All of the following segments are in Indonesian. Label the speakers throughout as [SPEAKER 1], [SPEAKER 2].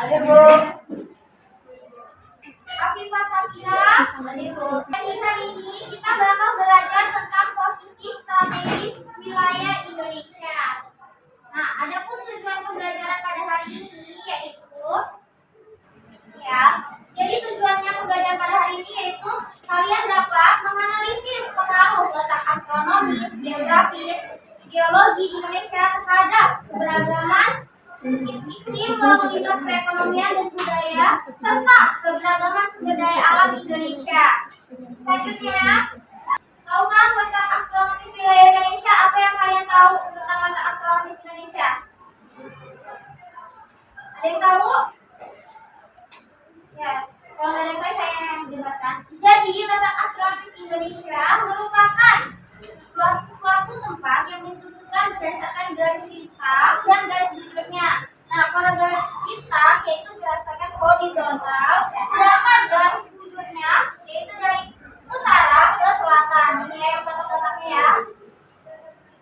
[SPEAKER 1] Afifah Syakira. Jadi hari ini kita bakal belajar tentang posisi strategis wilayah Indonesia. Nah, adapun tujuan pembelajaran pada hari ini yaitu jadi tujuannya pembelajaran pada hari ini yaitu kalian dapat menganalisis pengaruh letak astronomis, geografis, geologi Indonesia terhadap keberagaman iklim, lalu lintas perekonomian dan budaya, serta keberagaman sumber daya alam Indonesia. Selanjutnya, tahukah letak astronomis wilayah Indonesia? Apa yang kalian tahu tentang letak astronomis Indonesia? Ada yang tahu? Ya, kalau nggak ada yang tahu saya jelaskan. Jadi, letak astronomis Indonesia merupakan suatu tempat yang ditentukan berdasarkan garis lintang dan garis bujurnya. Nah, kalau garis lintang yaitu berdasarkan horizontal, sedangkan garis bujurnya yaitu dari utara ke selatan. Ini yang kotak-kotaknya ya.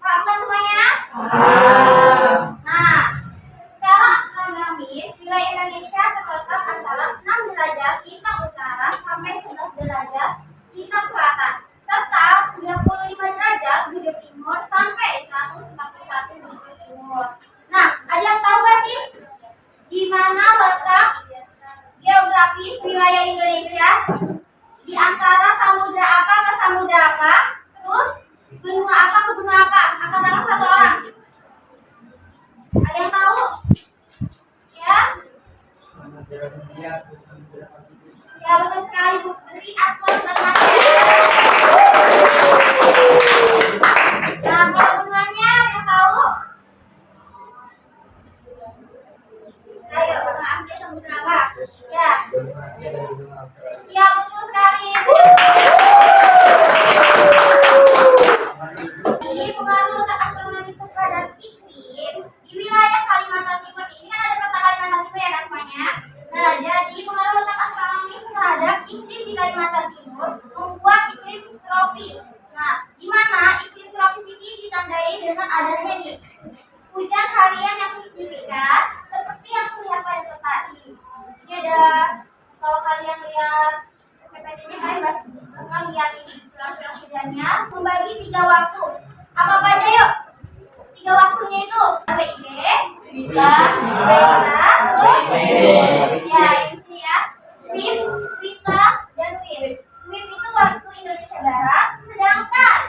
[SPEAKER 1] Paham kan semuanya? Nah, secara astronomis wilayah Indonesia terletak antara 6 derajat lintang utara sampai 11 derajat lintang selatan, serta 95 derajat bujur timur sampai 141 bujur timur. Nah, ada yang tahu nggak sih di mana letak geografis wilayah Indonesia? Di antara samudra apa ke samudra apa? Terus benua apa ke benua apa? Angkat tangan satu orang. Ada yang tahu? Ya? Ya, betul sekali Bu. Beri aplaus buat Mas. Nah, kalau benuanya ada yang tahu? Ayo, benua Asia samudra apa? Ya. Ya, betul sekali. Jadi, pengaruh letak astronomis terhadap iklim di wilayah Kalimantan Timur ini kan ada kota Kalimantan Timur ya kan semuanya. Nah, jadi pengaruh letak astronomis terhadap iklim di Kalimantan Timur membuat iklim tropis. Nah, di mana iklim tropis ini ditandai dengan adanya nih hujan harian yang signifikan seperti yang terlihat pada peta ini. Ini ada, kalau kalian lihat PPT-nya kalian bakal lihat ini curah-curah hujannya membagi 3 waktu. Apa aja yuk? 3 waktunya itu WIB, Wita, terus ya ini ya, WIB, Wita, dan WIB. WIB itu waktu Indonesia Barat, sedangkan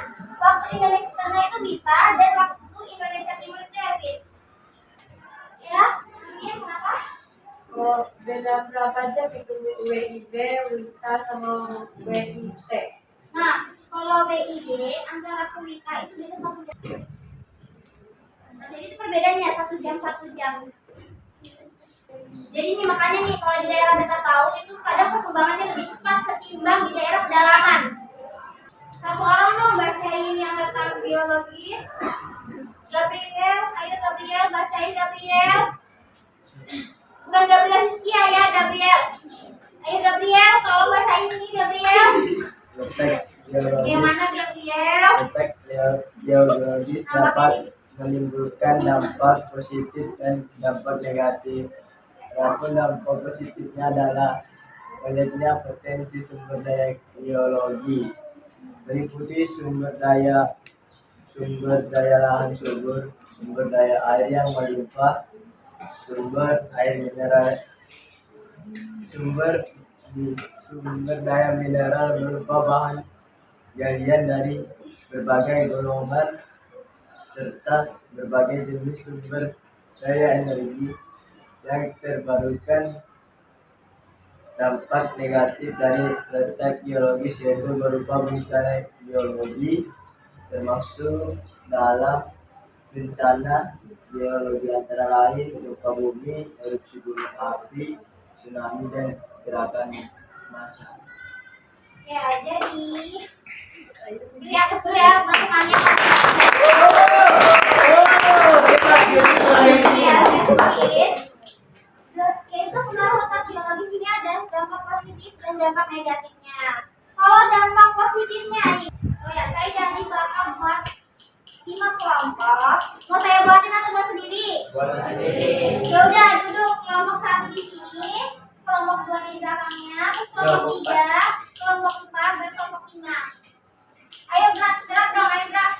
[SPEAKER 1] waktu Indonesia Tengah itu Wita, dan waktu Indonesia Timur itu WIB. Ya, ini kenapa?
[SPEAKER 2] Oh, beda berapa jam itu WIB, Wita, sama WIT?
[SPEAKER 1] Nah, kalau WIB antara ke Wita itu beda 1 jam. Nah, jadi itu perbedaannya 1 jam 1 jam. Jadi ini makanya nih kalau di daerah dekat laut itu kadang perkembangannya lebih cepat ketimbang di daerah pedalaman. Satu orang dong bacain yang tentang biologis. Gabriel, ayo Gabriel bacain Gabriel. Bukan Gabriel Rizkia ya, Gabriel. Ayo Gabriel, tolong bacain ini Gabriel. Gimana Gabriel?
[SPEAKER 3] Efek geologis dapat menimbulkan dampak positif dan dampak negatif. Adapun dampak positifnya adalah banyaknya potensi sumber daya geologi, meliputi sumber daya lahan subur, sumber daya air yang melimpah, sumber daya mineral berupa bahan galian dari berbagai golongan serta berbagai jenis sumber daya energi yang terbarukan. Dampak negatif dari letak geologis yaitu berupa bencana geologi, termasuk dalam bencana geologi antara lain gempa bumi, erupsi gunung api, tsunami, dan gerakan massa.
[SPEAKER 1] Ya, jadi beri atas dulu ya bantuannya. Yaitu pengaruh letak geologis ini ada dampak positif dan dampak negatifnya. Kalau dampak positifnya nih, oh ya saya janji bakal buat 5 kelompok. Mau saya buatin atau buat sendiri?
[SPEAKER 3] Buat sendiri.
[SPEAKER 1] Ya udah duduk kelompok 1 di sini. belakangnya, terus kelompok 3, kelompok 4, dan kelompok 5. Ayo gerak, gerak dong, ayo gerak.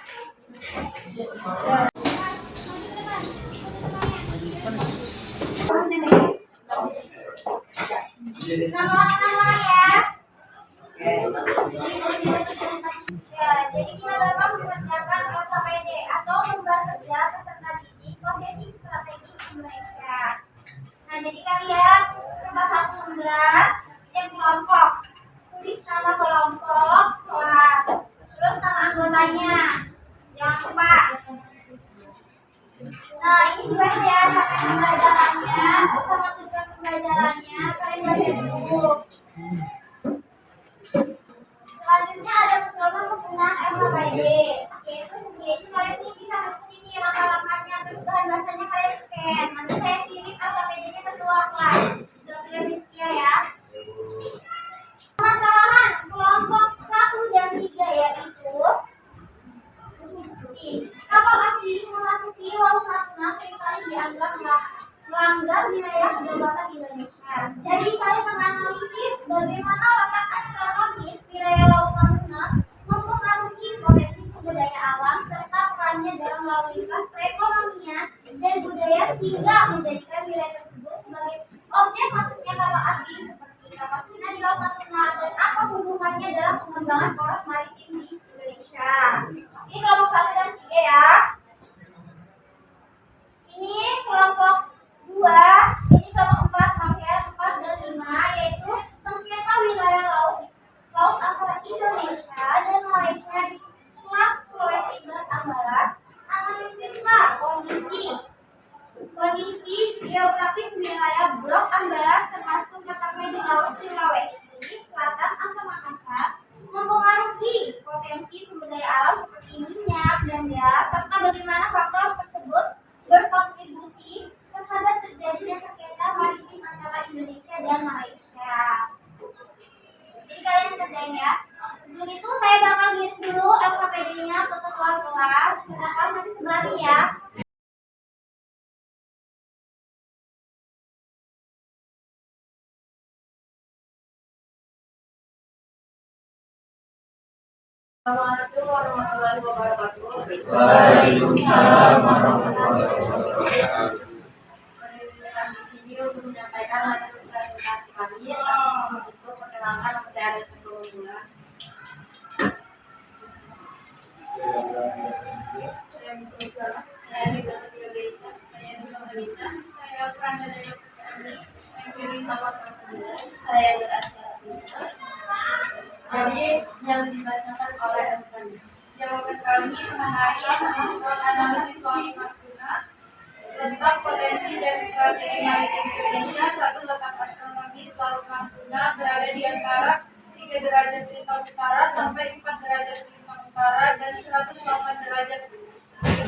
[SPEAKER 1] Nama-nama ya. Ya, jadi kita dapat mengerjakan LKPD atau lembar kerja peserta didik posisi strategis Indonesia. Nah, jadi kalian kertas satu lembar, setiap kelompok tulis nama kelompok, kelas, terus nama anggotanya. Jangan lupa. Nah, ini juga ya pakai pembelajarannya sama tujuan pembelajarannya kalian baca dulu. Selanjutnya ada pedoman penggunaan LKPD, yaitu kalian ini bisa mengikuti langkah-langkahnya, terus bahan bahasanya kalian scan. Nanti saya kirim LKPD-nya ke kelas. Sudah kalian setia ya. Permasalahan kelompok 1 dan 3 yaitu kapal asing memasuki Laut Natuna seringkali dianggap melanggar wilayah kedaulatan Indonesia. Jadi saya menganalisis bagaimana letak astronomis wilayah Laut Natuna mempengaruhi potensi sumber daya alam serta perannya dalam lalu lintas perekonomian dan budaya sehingga menjadikan wilayah tersebut sebagai objek masuknya kapal asing seperti kapal Cina di Laut Natuna dan apa hubungannya dalam pengembangan poros maritim di Indonesia. Ini kelompok 1 dan 3 ya. Ini kelompok 2, ini kelompok 4 sampai 4 dan 5 yaitu sengketa wilayah laut antara Indonesia dan Malaysia di Selat Sulawesi Selatan Barat. Analisislah kondisi geografis wilayah blok Ambarat termasuk letaknya di Laut Sulawesi Selatan atau Makassar mempengaruhi potensi sumber daya alam seperti minyak dan gas serta bagaimana faktor tersebut berkontribusi terhadap terjadinya sengketa maritim antara Indonesia dan Malaysia. Jadi kalian kerjain ya. Sebelum itu saya bakal ngirim dulu LKPD-nya ke ketua kelas. Ketua kelas nanti sebarin ya.
[SPEAKER 2] Assalamualaikum warahmatullahi wabarakatuh.
[SPEAKER 3] Waalaikumsalam warahmatullahi wabarakatuh.
[SPEAKER 2] Kami di sini untuk menyampaikan hasil presentasi kami. Kami untuk perkenalkan nama saya ada Sebelum Bulan. Saya Misalnya, saya Hibah Tirogerita, saya Hibah Melita, saya Pranda dari Kami, saya Kiri Sama saya berasal Jadi yang dibacakan oleh Elfani. Jawaban kami mengenai kemampuan analisis Laut Natuna, letak potensi dan strategi maritim Indonesia. Satu, letak astronomis Laut Natuna berada di antara 3 derajat lintang utara sampai 4 derajat lintang utara dan 108 derajat bujur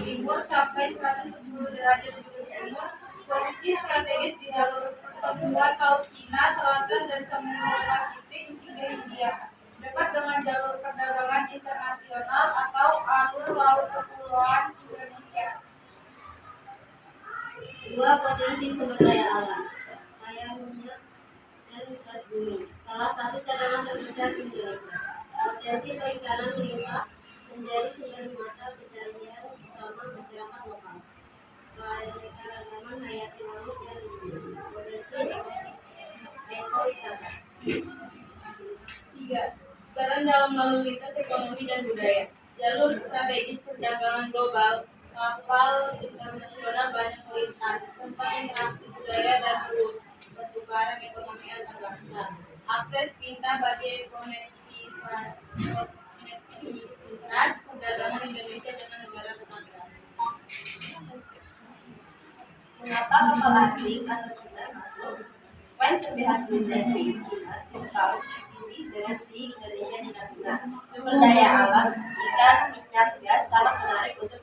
[SPEAKER 2] timur sampai 110 derajat bujur timur. Posisi strategis di jalur pertemuan Laut Cina Selatan dan Samudra Pasifik hingga Hindia, dekat dengan jalur perdagangan internasional atau alur laut kepulauan Indonesia.
[SPEAKER 4] 2. Potensi sumber daya alam, kaya minyak dan gas bumi, salah satu cadangan terbesar di Indonesia. Potensi perikanan melimpah menjadi sumber mata pencarian utama masyarakat lokal. Keanekaragaman hayati laut dan bumi, potensi ekowisata.
[SPEAKER 2] 3. Peran dalam lalu lintas ekonomi dan budaya. Jalur strategis perdagangan global, kapal internasional banyak melintas, tempat interaksi budaya dan pertukaran ekonomi antar bangsa. Akses pintar bagi konektivitas perdagangan Indonesia dengan negara tetangga.
[SPEAKER 4] Mengapa kapal asing atau Cina masuk? Poin sepihak menjadi Cina tahu ini dengan di Indonesia di Natuna. Sumber daya alam, ikan, minyak, gas sangat menarik untuk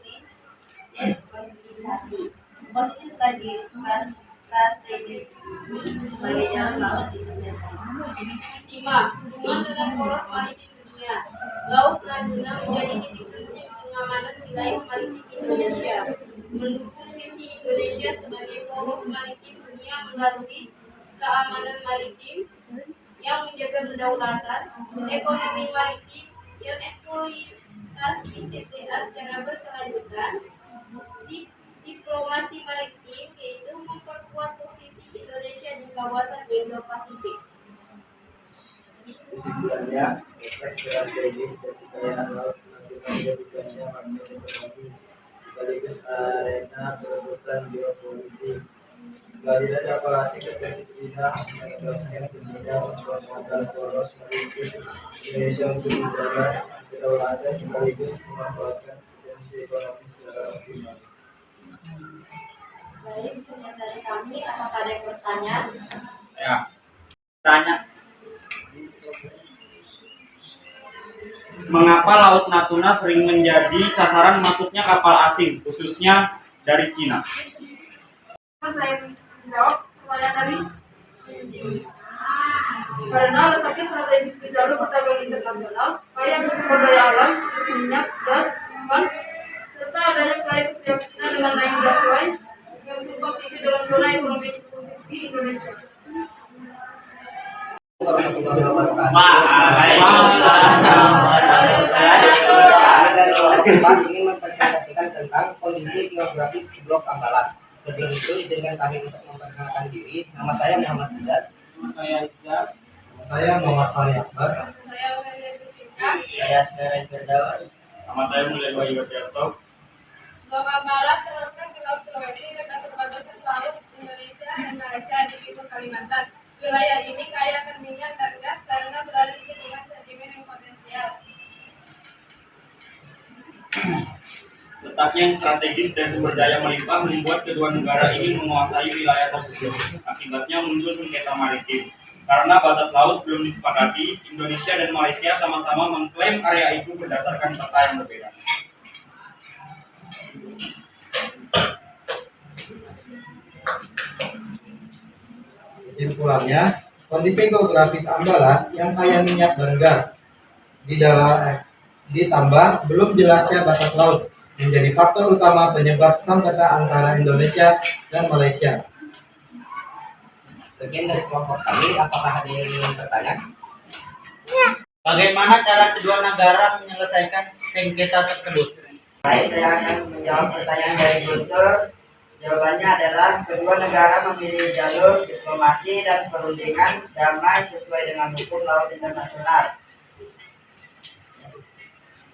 [SPEAKER 4] dieksploitasi. Posisi strategis ini sebagai jalan laut di Indonesia.
[SPEAKER 2] 5. Hubungan dengan poros maritim dunia. Laut Natuna menjadi titik penting pengamanan wilayah maritim Indonesia. Mendukung visi Indonesia sebagai poros maritim dunia melalui keamanan maritim, yang menjaga kedaulatan, ekonomi maritim, yang eksploitasi TCA secara berkelanjutan, diplomasi maritim, yaitu memperkuat posisi Indonesia di kawasan Indo-Pasifik.
[SPEAKER 3] Kesimpulannya, strategis dan kekayaan laut menentukan menjadikannya magnet ekonomi sekaligus arena perebutan geopolitik. Kehadiran kapal asing seperti Cina menegaskan pentingnya membuat modal poros maritim Indonesia untuk menjaga kedaulatan sekaligus memanfaatkan potensi ekonomi secara optimal.
[SPEAKER 2] Baik, sekian dari kami. Apakah ada yang bertanya?
[SPEAKER 5] Ya, tanya. Mengapa Laut Natuna sering menjadi sasaran masuknya kapal asing, khususnya dari Cina?
[SPEAKER 2] Saya menjawab pertanyaan tadi. Karena letaknya strategis di jalur perdagangan internasional, kaya bersumber daya alam seperti minyak, gas, ikan, serta adanya wilayah setiap Cina dengan naik gas lain yang sumbang tinggi dalam zona ekonomi eksklusif di Indonesia.
[SPEAKER 6] Tempat ingin mempresentasikan tentang kondisi geografis Blok Ambalan. Sebelum itu, izinkan kami untuk memperkenalkan diri. Nama saya Muhammad Zidat.
[SPEAKER 5] Nama saya Izzat.
[SPEAKER 6] Nama saya Muhammad Fahri Akbar.
[SPEAKER 2] Saya Aurelia Dupika.
[SPEAKER 3] Saya sekarang berdawan.
[SPEAKER 5] Nama saya Mulai Bayu Bertiarto.
[SPEAKER 2] Blok Ambalan terletak di Laut Sulawesi dekat perbatasan laut Indonesia dan Malaysia di timur Kalimantan. Wilayah ini kaya akan minyak dan gas karena berada di lingkungan sedimen yang potensial.
[SPEAKER 5] Letaknya yang strategis dan sumber daya melimpah membuat kedua negara ini menguasai wilayah tersebut. Akibatnya muncul sengketa maritim. Karena batas laut belum disepakati, Indonesia dan Malaysia sama-sama mengklaim area itu berdasarkan peta yang berbeda.
[SPEAKER 6] Kesimpulannya, kondisi geografis Ambalan yang kaya minyak dan gas ditambah belum jelasnya batas laut menjadi faktor utama penyebab sengketa antara Indonesia dan Malaysia. Sekian dari kelompok kami. Apakah ada yang ingin bertanya?
[SPEAKER 7] Bagaimana cara kedua negara menyelesaikan sengketa tersebut?
[SPEAKER 6] Baik, saya akan menjawab pertanyaan dari Guntur. Jawabannya adalah kedua negara memilih jalur diplomasi dan perundingan damai sesuai dengan hukum laut internasional.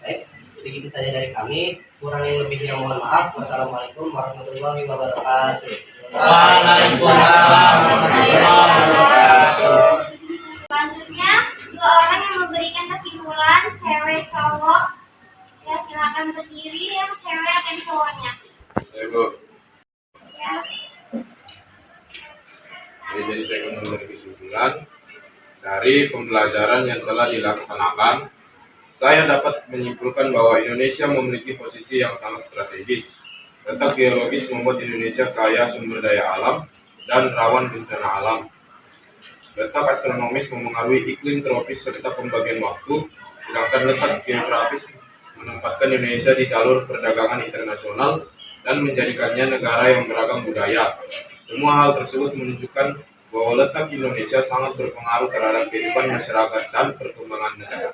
[SPEAKER 6] Baik, segitu saja dari kami. Kurang lebihnya mohon maaf. Wassalamualaikum warahmatullahi wabarakatuh.
[SPEAKER 7] Waalaikumsalam warahmatullahi wabarakatuh.
[SPEAKER 1] Selanjutnya, dua orang yang memberikan kesimpulan, cewek cowok. Ya, silakan berdiri, yang cewek dan cowoknya.
[SPEAKER 8] Ibu,
[SPEAKER 1] Ya.
[SPEAKER 8] jadi saya akan memberi kesimpulan dari pembelajaran yang telah dilaksanakan. Saya dapat menyimpulkan bahwa Indonesia memiliki posisi yang sangat strategis. Letak geologis membuat Indonesia kaya sumber daya alam dan rawan bencana alam. Letak astronomis memengaruhi iklim tropis serta pembagian waktu, sedangkan letak geografis menempatkan Indonesia di jalur perdagangan internasional dan menjadikannya negara yang beragam budaya. Semua hal tersebut menunjukkan bahwa letak Indonesia sangat berpengaruh terhadap kehidupan masyarakat dan perkembangan negara.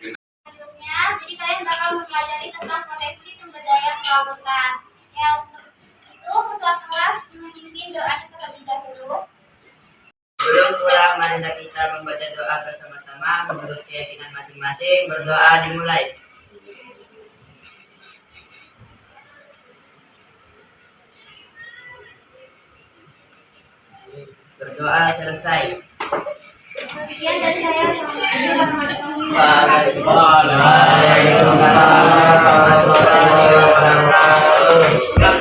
[SPEAKER 1] Selanjutnya, jadi kalian bakal mempelajari tentang potensi sumber daya kelautan. Yang untuk itu, ketua kelas memimpin doanya terlebih dahulu.
[SPEAKER 7] Sebelum pulang, marilah kita membaca doa bersama-sama menurut keyakinan masing-masing. Berdoa dimulai. Berdoa selesai.
[SPEAKER 1] Sekian dari saya. Assalamualaikum.
[SPEAKER 7] Waalaikumsalam warahmatullahi wabarakatuh.